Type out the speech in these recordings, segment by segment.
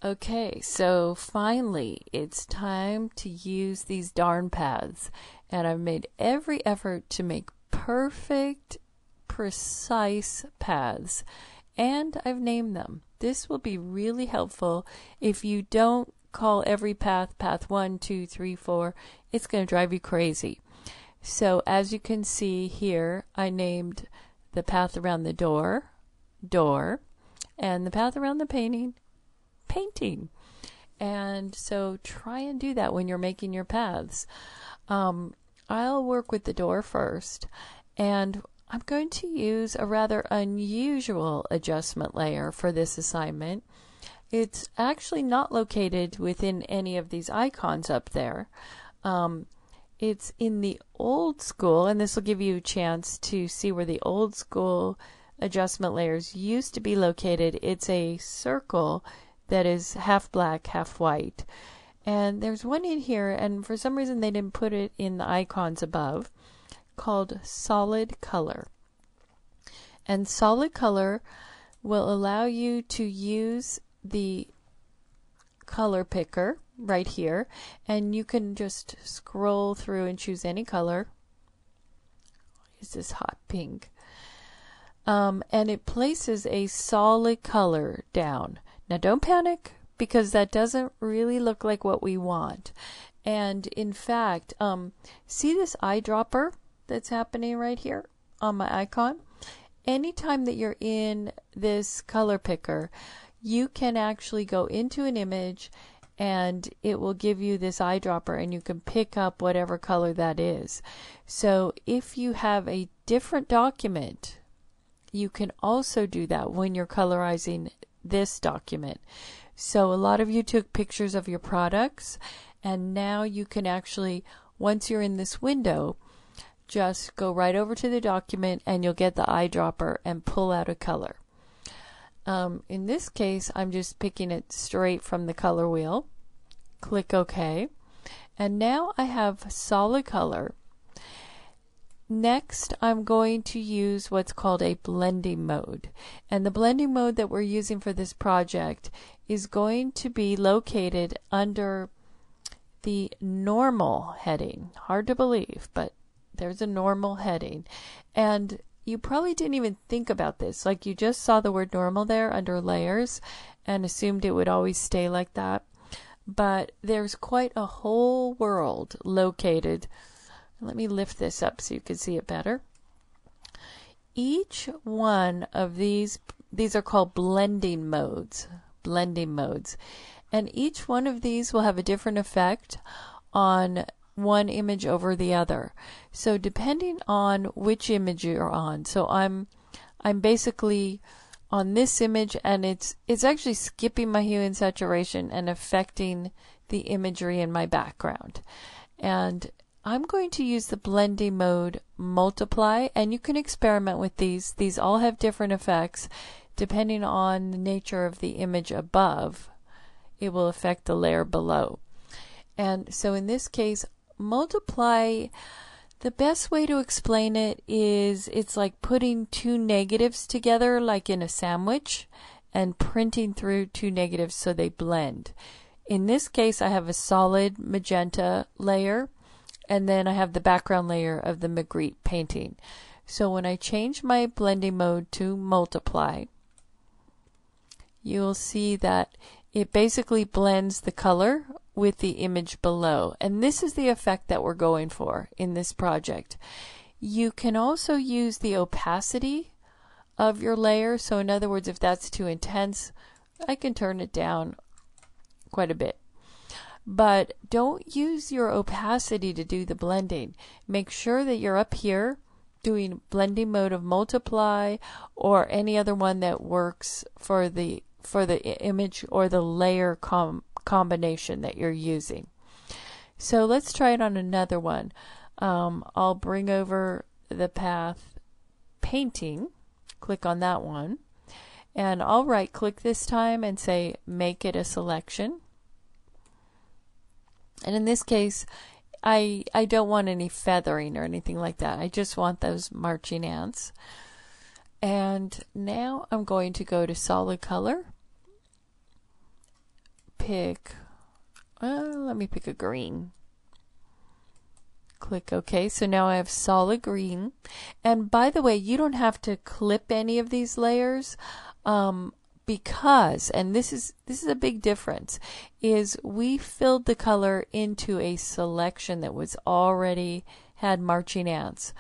Okay, so finally it's time to use these darn paths, and I've made every effort to make perfect, precise paths, and I've named them. This will be really helpful if you don't call every path path 1, 2, 3, 4. It's going to drive you crazy. So as you can see here, I named the path around the door, door, and the path around the painting, painting. And so try and do that when you're making your paths. I'll work with the door first, and I'm going to use a rather unusual adjustment layer for this assignment. It's actually not located within any of these icons up there. It's in the old school, and this will give you a chance to see where the old school adjustment layers used to be located. It's a circle that is half black, half white. And there's one in here, and for some reason they didn't put it in the icons above, called solid color. And solid color will allow you to use the color picker right here, and you can just scroll through and choose any color. Is this hot pink? And it places a solid color down. Now don't panic, because that doesn't really look like what we want. And in fact, see this eyedropper that's happening right here on my icon? Anytime that you're in this color picker, you can actually go into an image and it will give you this eyedropper, and you can pick up whatever color that is. So if you have a different document, you can also do that when you're colorizing this document. So a lot of you took pictures of your products, and now you can actually, once you're in this window, just go right over to the document and you'll get the eyedropper and pull out a color. In this case, I'm just picking it straight from the color wheel. Click OK. And now I have solid color. Next, I'm going to use what's called a blending mode. And the blending mode that we're using for this project is going to be located under the normal heading. Hard to believe, but there's a normal heading. And you probably didn't even think about this. Like, you just saw the word normal there under layers and assumed it would always stay like that. But there's quite a whole world located. Let me lift this up so you can see it better. Each one of these are called blending modes. Blending modes. And each one of these will have a different effect on one image over the other. So depending on which image you're on, so I'm basically on this image, and it's actually skipping my hue and saturation and affecting the imagery in my background. And I'm going to use the blending mode multiply, and you can experiment with these. These all have different effects depending on the nature of the image above. It will affect the layer below. And so in this case, multiply, the best way to explain it is it's like putting two negatives together like in a sandwich and printing through two negatives so they blend. In this case, I have a solid magenta layer, and then I have the background layer of the Magritte painting. So when I change my blending mode to multiply, you'll see that it basically blends the color with the image below. And this is the effect that we're going for in this project. You can also use the opacity of your layer. So in other words, if that's too intense, I can turn it down quite a bit. But don't use your opacity to do the blending. Make sure that you're up here doing blending mode of multiply or any other one that works for the image or the layer combination that you're using. So let's try it on another one. I'll bring over the path painting, click on that one, and I'll right click this time and say make it a selection. And in this case, I don't want any feathering or anything like that. I just want those marching ants. And now I'm going to go to solid color pick, let me pick a green. Click OK. So now I have solid green. And by the way, you don't have to clip any of these layers because, and this is a big difference, is we filled the color into a selection that was already had marching ants.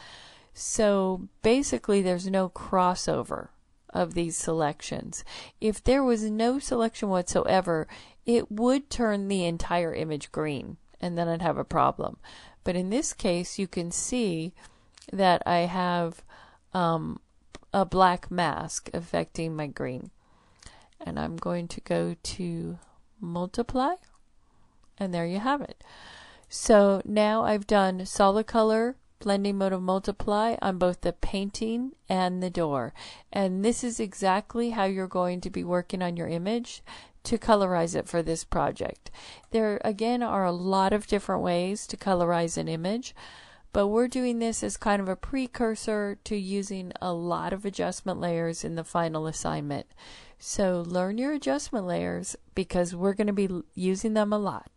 So basically there's no crossover of these selections. If there was no selection whatsoever, it would turn the entire image green, and then I'd have a problem. But in this case, you can see that I have a black mask affecting my green. And I'm going to go to multiply, and there you have it. So now I've done solid color, blending mode of multiply on both the painting and the door. And this is exactly how you're going to be working on your image to colorize it for this project. There again are a lot of different ways to colorize an image, but we're doing this as kind of a precursor to using a lot of adjustment layers in the final assignment. So learn your adjustment layers because we're going to be using them a lot.